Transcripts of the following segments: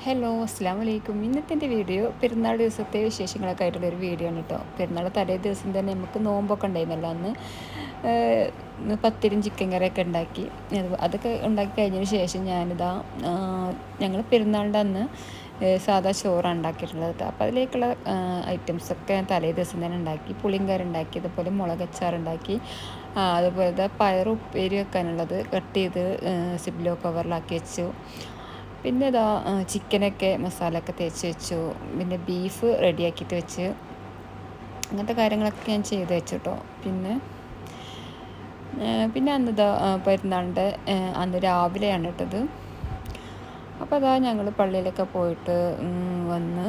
Hello അസ്സാം വലൈക്കും. ഇന്നത്തെ എൻ്റെ വീഡിയോ പെരുന്നാൾ ദിവസത്തെ വിശേഷങ്ങളൊക്കെ ആയിട്ടുള്ളൊരു വീഡിയോ ആണ് കേട്ടോ. പെരുന്നാൾ തലേ ദിവസം തന്നെ നമുക്ക് നോമ്പൊക്കെ ഉണ്ടായിരുന്നല്ലോ അന്ന്. പത്തിരിയും ചിക്കൻ കറിയൊക്കെ ഉണ്ടാക്കി. അതൊക്കെ ഉണ്ടാക്കി കഴിഞ്ഞതിന് ശേഷം ഞാനിതാ ഞങ്ങൾ പെരുന്നാളിൻ്റെ അന്ന് സാധാ ചോറാണ് ഉണ്ടാക്കിയിട്ടുള്ളത് കേട്ടോ. അപ്പോൾ അതിലേക്കുള്ള ഐറ്റംസൊക്കെ ഞാൻ തലേ ദിവസം തന്നെ ഉണ്ടാക്കി. പുളിയും കറി ഉണ്ടാക്കി, അതുപോലെ മുളകച്ചാറുണ്ടാക്കി, അതുപോലെ പയർ ഉപ്പേരി വെക്കാനുള്ളത് കട്ട് ചെയ്ത് സിപ്ലോ കവറിലാക്കി വെച്ചു. പിന്നെ ഇതാ ചിക്കനൊക്കെ മസാലയൊക്കെ തേച്ച് വെച്ചു. പിന്നെ ബീഫ് റെഡിയാക്കിയിട്ട് വെച്ച്. അങ്ങനത്തെ കാര്യങ്ങളൊക്കെ ഞാൻ ചെയ്ത് വെച്ചു കേട്ടോ. പിന്നെ അന്നിതാ പെരുന്നാളിൻ്റെ അന്ന് രാവിലെയാണ് ഇട്ടത്. അപ്പോൾ അതാ ഞങ്ങൾ പള്ളിയിലൊക്കെ പോയിട്ട് വന്ന്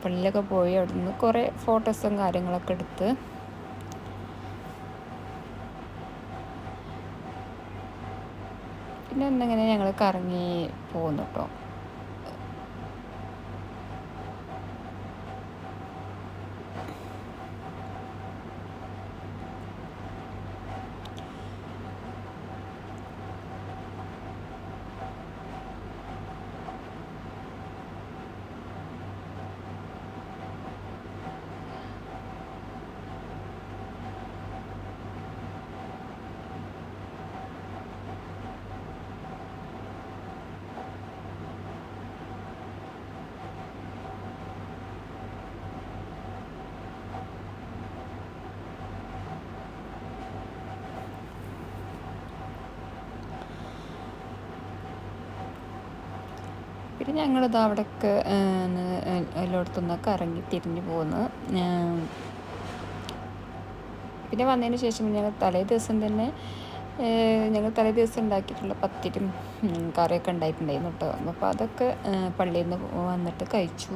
പള്ളിയിലൊക്കെ പോയി അവിടെ നിന്ന് കുറേ ഫോട്ടോസും കാര്യങ്ങളൊക്കെ എടുത്ത് പിന്നെ ഒന്നിങ്ങനെ ഞങ്ങൾ കറങ്ങി പോന്നു കേട്ടോ. പിന്നെ ഞങ്ങളിതാ അവിടെയൊക്കെ എല്ലായിടത്തുനിന്നൊക്കെ ഇറങ്ങി തിരിഞ്ഞു പോന്ന്. പിന്നെ വന്നതിന് ശേഷം ഞങ്ങൾ തലേ ദിവസം തന്നെ ഉണ്ടാക്കിയിട്ടുള്ള പത്തിരിയും കറിയൊക്കെ ഉണ്ടായിട്ടുണ്ടായിരുന്നു കേട്ടോ. അപ്പോൾ അതൊക്കെ പള്ളിയിൽ നിന്ന് വന്നിട്ട് കഴിച്ചു.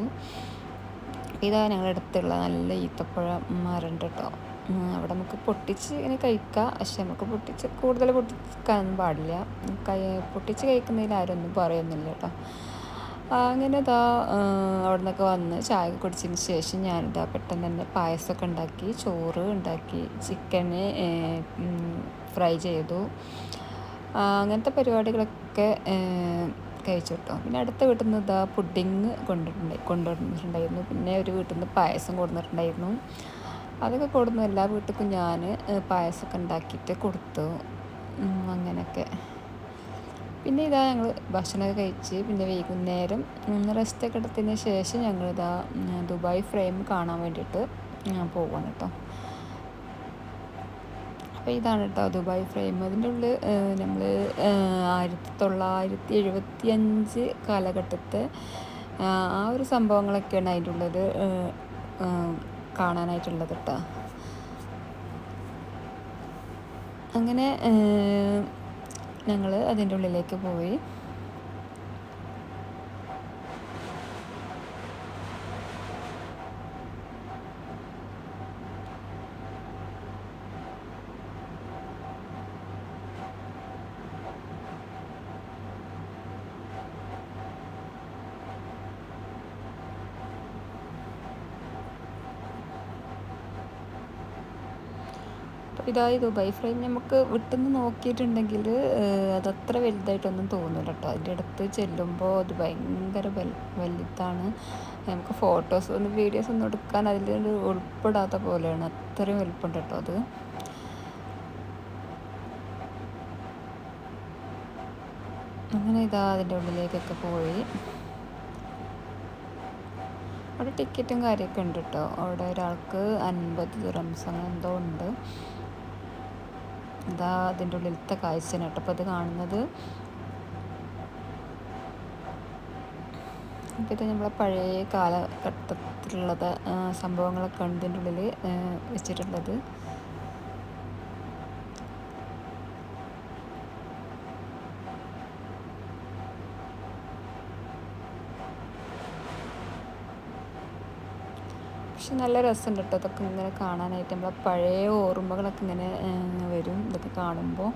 ഇതാ ഞങ്ങളുടെ അടുത്തുള്ള നല്ല ഈത്തപ്പഴം മരമുണ്ട് കേട്ടോ. അവിടെ നമുക്ക് പൊട്ടിച്ച് ഇങ്ങനെ കഴിക്കാം. പക്ഷെ നമുക്ക് കൂടുതൽ പൊട്ടിക്കാനൊന്നും പാടില്ല. പൊട്ടിച്ച് കഴിക്കുന്നതിൽ ആരും ഒന്നും പറയുന്നില്ല കേട്ടോ. അങ്ങനെ ഇതാ അവിടെ നിന്നൊക്കെ വന്ന് ചായ കുടിച്ചതിന് ശേഷം ഞാനിതാ പെട്ടെന്ന് തന്നെ പായസമൊക്കെ ഉണ്ടാക്കി, ചോറ് ഉണ്ടാക്കി, ചിക്കന് ഫ്രൈ ചെയ്തു. അങ്ങനത്തെ പരിപാടികളൊക്കെ കഴിച്ചു കേട്ടോ. പിന്നെ അടുത്ത വീട്ടിൽ നിന്ന് ഇതാ പുഡിങ് കൊണ്ടുവന്നിട്ടുണ്ടായിരുന്നു. പിന്നെ ഒരു വീട്ടിൽ നിന്ന് പായസം കൊണ്ടുവന്നിട്ടുണ്ടായിരുന്നു. അതൊക്കെ കൊടുന്നു എല്ലാ വീട്ടിലും ഞാൻ പായസമൊക്കെ ഉണ്ടാക്കിയിട്ട് കൊടുത്തു. അങ്ങനെയൊക്കെ പിന്നെ ഇതാ ഞങ്ങൾ ഭക്ഷണമൊക്കെ കഴിച്ച് പിന്നെ വൈകുന്നേരം റെസ്റ്റൊക്കെ എടുത്തതിന് ശേഷം ഞങ്ങളിതാ ദുബായ് ഫ്രെയിം കാണാൻ വേണ്ടിയിട്ട് പോവാണ് കേട്ടോ. അപ്പോൾ ഇതാണ് കേട്ടോ ദുബായ് ഫ്രെയിം. അതിൻ്റെ ഉള്ളിൽ നമ്മൾ 1975 കാലഘട്ടത്തെ ആ ഒരു സംഭവങ്ങളൊക്കെയാണ് അതിൻ്റെ ഉള്ളത് കാണാനായിട്ടുള്ളത് കേട്ടോ. അങ്ങനെ ഞങ്ങൾ അതിൻ്റെ ഉള്ളിലേക്ക് പോയി. ഇതായി ദുബായ് ഫ്രെയിം നമുക്ക് വിട്ടുനിന്ന് നോക്കിയിട്ടുണ്ടെങ്കിൽ അതത്ര വലുതായിട്ടൊന്നും തോന്നില്ല കേട്ടോ. അതിൻ്റെ അടുത്ത് ചെല്ലുമ്പോൾ അത് ഭയങ്കര വലുതാണ്. നമുക്ക് വീഡിയോസ് ഒന്നും എടുക്കാൻ അതിൽ ഉൾപ്പെടാത്ത പോലെയാണ്. അത്രയും വലുപ്പമുണ്ട് കേട്ടോ അത്. അങ്ങനെ ഇതാ അതിൻ്റെ ഉള്ളിലേക്കൊക്കെ പോയി. അവിടെ ടിക്കറ്റും കാര്യമൊക്കെ ഉണ്ട് കേട്ടോ. അവിടെ ഒരാൾക്ക് 50 ദിർഹംസ് അങ്ങനെ എന്തോ ഉണ്ട്. ഇതാ അതിൻ്റെ ഉള്ളിലത്തെ കാഴ്ചയാണ് കേട്ടോ അപ്പോൾ അത് കാണുന്നത്. അപ്പോൾ ഇത് നമ്മളെ പഴയ കാലഘട്ടത്തിലുള്ളത് സംഭവങ്ങളൊക്കെ ഉണ്ട് ഇതിൻ്റെ ഉള്ളിൽ വെച്ചിട്ടുള്ളത്. പക്ഷെ നല്ല രസമുണ്ട് കേട്ടോ അതൊക്കെ ഇങ്ങനെ കാണാനായിട്ട്. നമ്മളെ പഴയ ഓർമ്മകളൊക്കെ ഇങ്ങനെ വരും ഇതൊക്കെ കാണുമ്പോൾ.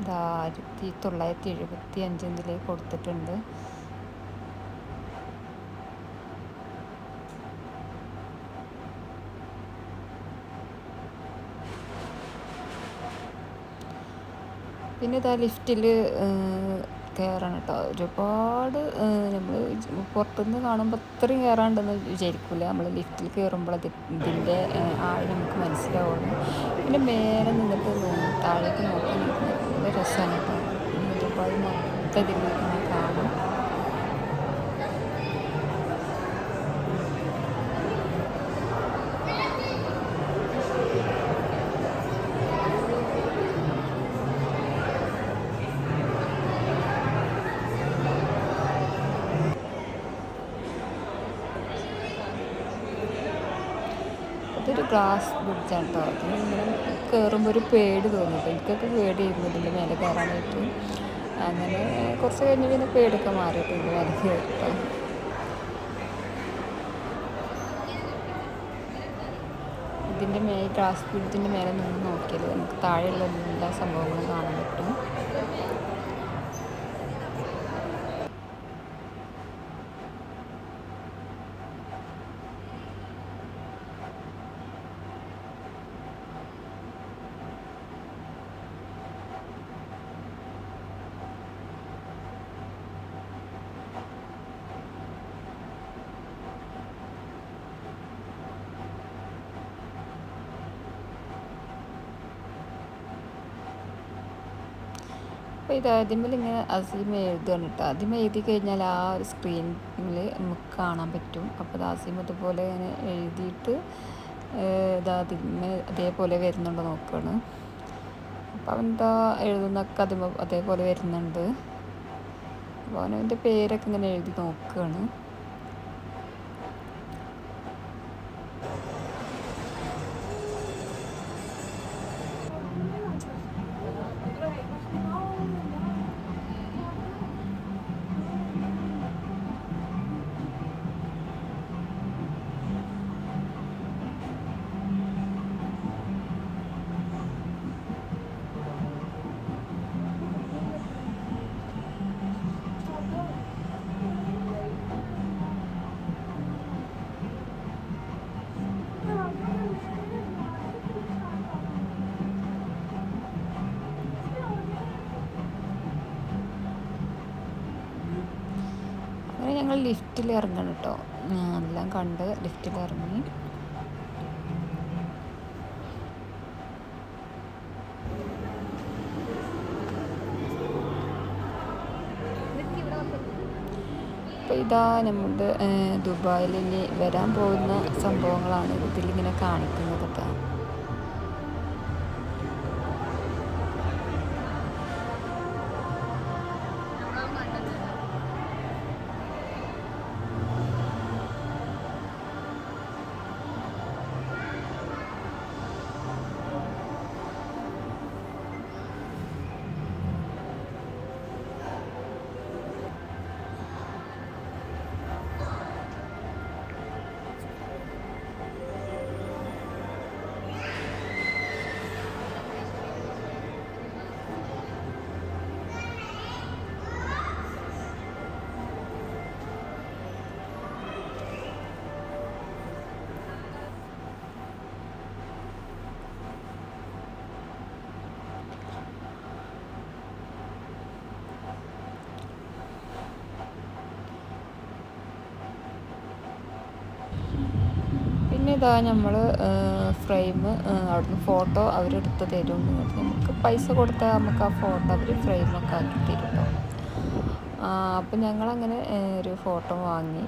ഇത് 1975 കൊടുത്തിട്ടുണ്ട്. പിന്നെ ഇതാ ലിഫ്റ്റിൽ കയറണം കേട്ടോ. ഒരുപാട് നമ്മൾ പുറത്തുനിന്ന് കാണുമ്പോൾ അത്രയും കയറാണ്ടെന്ന് വിചാരിക്കില്ല. നമ്മൾ ലിഫ്റ്റിൽ കയറുമ്പോൾ ഇതിൻ്റെ ആഴം നമുക്ക് മനസ്സിലാവുള്ളൂ. പിന്നെ മേലെ നിന്നിട്ട് താഴേക്ക് നോക്കാൻ നല്ല രസമാണ് കേട്ടോ. ദുബായ് മൊത്തം ഇതിൽ ഇങ്ങനെ കാണും. ഇതൊരു ഗ്ലാസ് ബ്രിഡ്ജാണ് കേട്ടോ. അതിങ്ങനെ കയറുമ്പോൾ ഒരു പേടി തോന്നി കേട്ടോ. എനിക്കൊക്കെ പേടിയായിരുന്നു ഇതിൻ്റെ മേലെ കയറാനായിട്ട്. അങ്ങനെ കുറച്ച് കഴിഞ്ഞ് പിന്നെ പേടിയൊക്കെ മാറിയിട്ടുണ്ട് മേലെ കയറിട്ടോ. ഇതിൻ്റെ ഗ്ലാസ് ബ്രിഡ്ജിൻ്റെ മേലെ നിന്ന് നോക്കിയാൽ നമുക്ക് താഴെയുള്ള എല്ലാ സംഭവങ്ങളും കാണാൻ പറ്റും. അപ്പോൾ ഇത് ആദ്യമേൽ ഇങ്ങനെ അസീം എഴുതുകയാണ് കേട്ടോ. ആദ്യം എഴുതി കഴിഞ്ഞാൽ ആ ഒരു സ്ക്രീനിൽ നമുക്ക് കാണാൻ പറ്റും. അപ്പോൾ ഇത് അസീം അതുപോലെ ഇങ്ങനെ എഴുതിയിട്ട് അതേപോലെ വരുന്നുണ്ടോ നോക്കുകയാണ്. അപ്പോൾ അവനെന്താ എഴുതുന്നൊക്കെ അതേപോലെ വരുന്നുണ്ട്. അപ്പോൾ അവനവൻ്റെ പേരൊക്കെ ഇങ്ങനെ എഴുതി നോക്കുകയാണ്. അങ്ങനെ ഞങ്ങൾ ലിഫ്റ്റിൽ ഇറങ്ങണം കേട്ടോ. എല്ലാം കണ്ട് ലിഫ്റ്റിൽ ഇറങ്ങി. അപ്പോൾ ഇതാ നമ്മുടെ ദുബായിൽ ഇനി വരാൻ പോകുന്ന സംഭവങ്ങളാണ് ഇതിലിങ്ങനെ കാണിക്കുന്നത് കേട്ടോ. പിന്നെ ഇതാ നമ്മൾ ഫ്രെയിം അവിടുന്ന് ഫോട്ടോ അവരെടുത്ത് തരും. നമുക്ക് പൈസ കൊടുത്താൽ നമുക്ക് ആ ഫോട്ടോ അവർ ഫ്രെയിമൊക്കെ ആക്കി തരും കേട്ടോ. അപ്പം ഞങ്ങളങ്ങനെ ഒരു ഫോട്ടോ വാങ്ങി.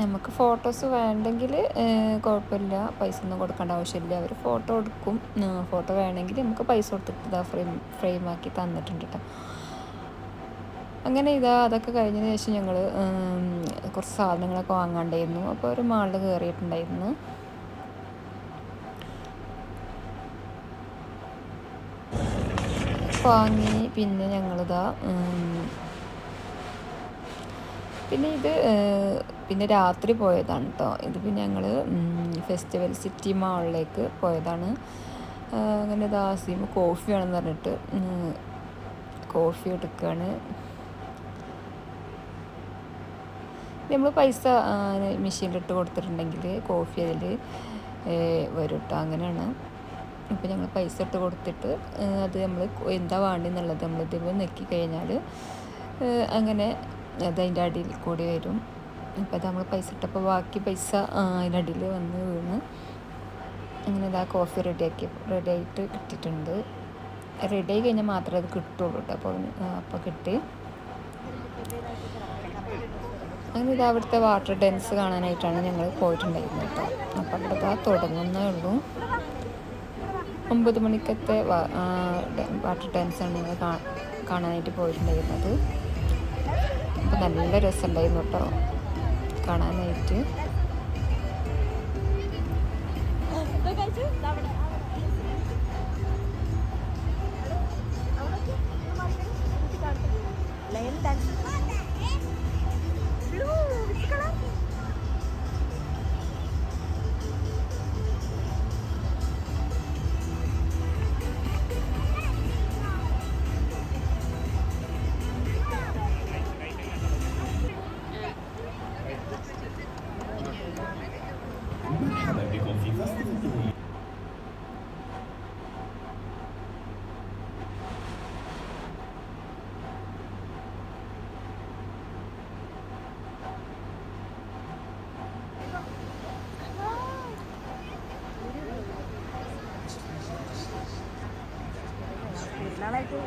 നമുക്ക് ഫോട്ടോസ് വേണ്ടെങ്കിൽ കുഴപ്പമില്ല, പൈസ ഒന്നും കൊടുക്കേണ്ട ആവശ്യമില്ല. അവർ ഫോട്ടോ എടുക്കും. ഫോട്ടോ വേണമെങ്കിൽ നമുക്ക് പൈസ കൊടുത്തിട്ട് ഇതാ ഫ്രെയിമാക്കി തന്നിട്ടുണ്ട് കേട്ടോ. അങ്ങനെ അതൊക്കെ കഴിഞ്ഞതിന് ശേഷം ഞങ്ങൾ കുറച്ച് സാധനങ്ങളൊക്കെ വാങ്ങാണ്ടായിരുന്നു. അപ്പോൾ ഒരു മാളിൽ കയറിയിട്ടുണ്ടായിരുന്നു. വാങ്ങി. പിന്നെ ഞങ്ങളിതാ പിന്നെ രാത്രി പോയതാണ് കേട്ടോ. പിന്നെ ഞങ്ങൾ ഫെസ്റ്റിവൽ സിറ്റി മാളിലേക്ക് പോയതാണ്. അങ്ങനെ ദാസിയും കോഫി വേണമെന്ന് പറഞ്ഞിട്ട് കോഫി എടുക്കുകയാണ്. നമ്മൾ പൈസ മെഷീനിലിട്ട് കൊടുത്തിട്ടുണ്ടെങ്കിൽ കോഫി അതിൽ വരും കേട്ടോ. അങ്ങനെയാണ്. അപ്പോൾ ഞങ്ങൾ പൈസ ഇട്ട് കൊടുത്തിട്ട് അത് നമ്മൾ എന്താ വേണ്ടതെന്നുള്ളത് നമ്മൾ ഇതിൽ നെക്കി കഴിഞ്ഞാൽ അങ്ങനെ അത് അതിൻ്റെ അടിയിൽ കൂടി വരും. അപ്പോൾ അത് നമ്മൾ പൈസ ഇട്ടപ്പോൾ ബാക്കി പൈസ അതിൻ്റെ അടിയിൽ വന്ന് വീണ് അങ്ങനെ ഇതാ കോഫി റെഡിയായിട്ട് കിട്ടിയിട്ടുണ്ട്. റെഡിയായി കഴിഞ്ഞാൽ മാത്രമേ അത് കിട്ടുള്ളൂ കേട്ടോ. അപ്പോൾ കിട്ടി. അങ്ങനെ ഇത് അവിടുത്തെ വാട്ടർ ഡാൻസ് കാണാനായിട്ടാണ് ഞങ്ങൾ പോയിട്ടുണ്ടായിരുന്നത് കേട്ടോ. അപ്പം അവിടെ തുടങ്ങുന്നേ ഉള്ളൂ. 9 മണിക്കത്തെ വാട്ടർ ഡാൻസാണ് ഞങ്ങൾ കാണാനായിട്ട് പോയിട്ടുണ്ടായിരുന്നത്. അപ്പോൾ നല്ല രസമുണ്ടായിരുന്നു കേട്ടോ കാണാനായിട്ട്. നാളായിട്ട്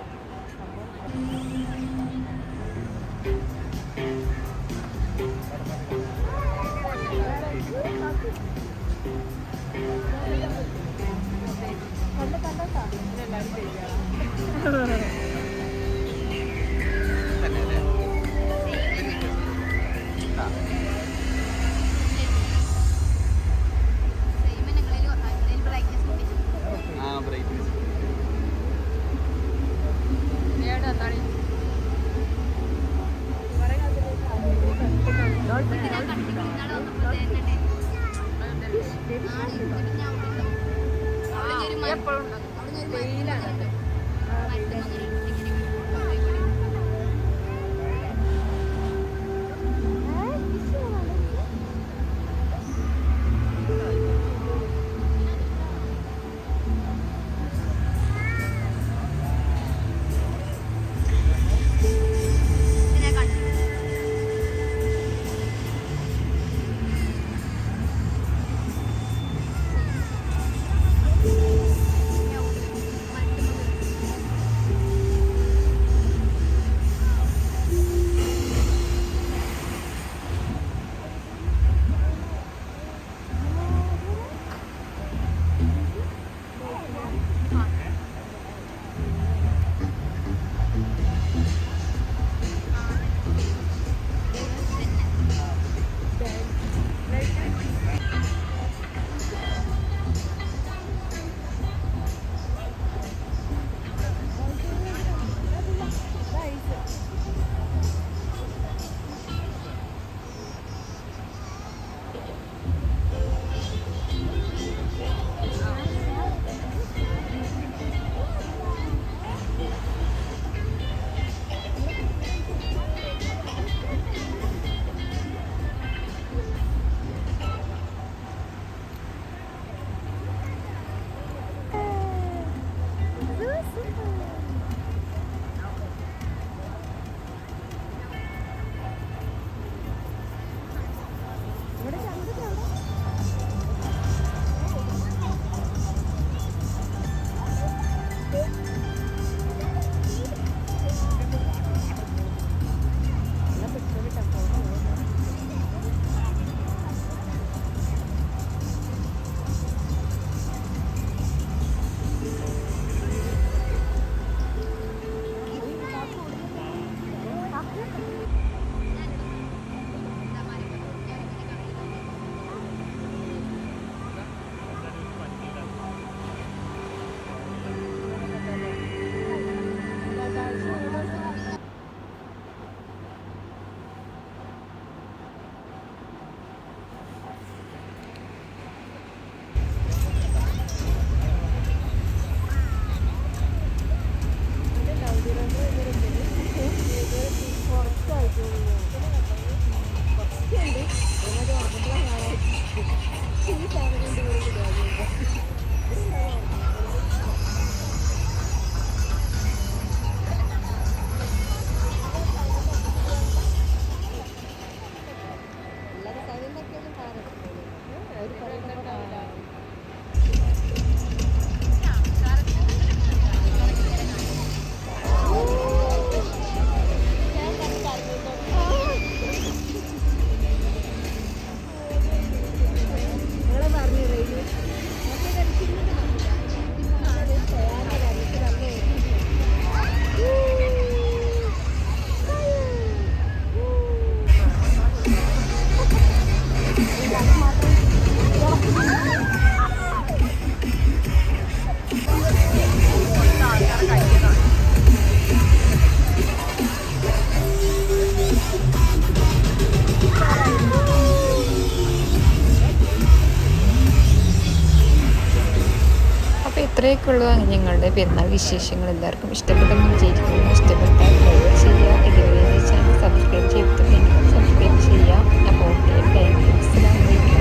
ഇത്രയൊക്കെ അങ്ങനെ ഞങ്ങളുടെ പെരുന്നാൾ വിശേഷങ്ങൾ എല്ലാവർക്കും ഇഷ്ടപ്പെട്ടെന്ന് വിചാരിക്കുന്നു. ഇഷ്ടപ്പെട്ടാൽ ലൈക്ക് ചെയ്യുക, ഇതുവരെ ചാനൽ സബ്സ്ക്രൈബ് ചെയ്തിട്ടുണ്ടെങ്കിൽ സബ്സ്ക്രൈബ് ചെയ്യുക. അപ്പോൾ ഓക്കെ, താങ്ക് യു, അസ്സലാമു അലൈക്കും.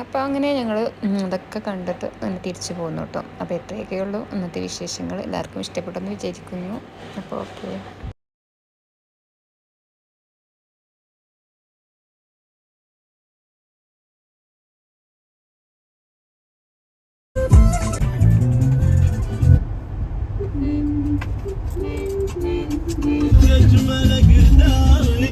അപ്പോൾ അങ്ങനെ ഞങ്ങൾ അതൊക്കെ കണ്ടിട്ട് തിരിച്ചു പോകുന്നു കേട്ടോ. അപ്പോൾ എത്രയൊക്കെയുള്ളൂ ഇന്നത്തെ വിശേഷങ്ങൾ. എല്ലാവർക്കും ഇഷ്ടപ്പെട്ടെന്ന് വിചാരിക്കുന്നു. അപ്പോൾ ഓക്കെ. يجمل قدامي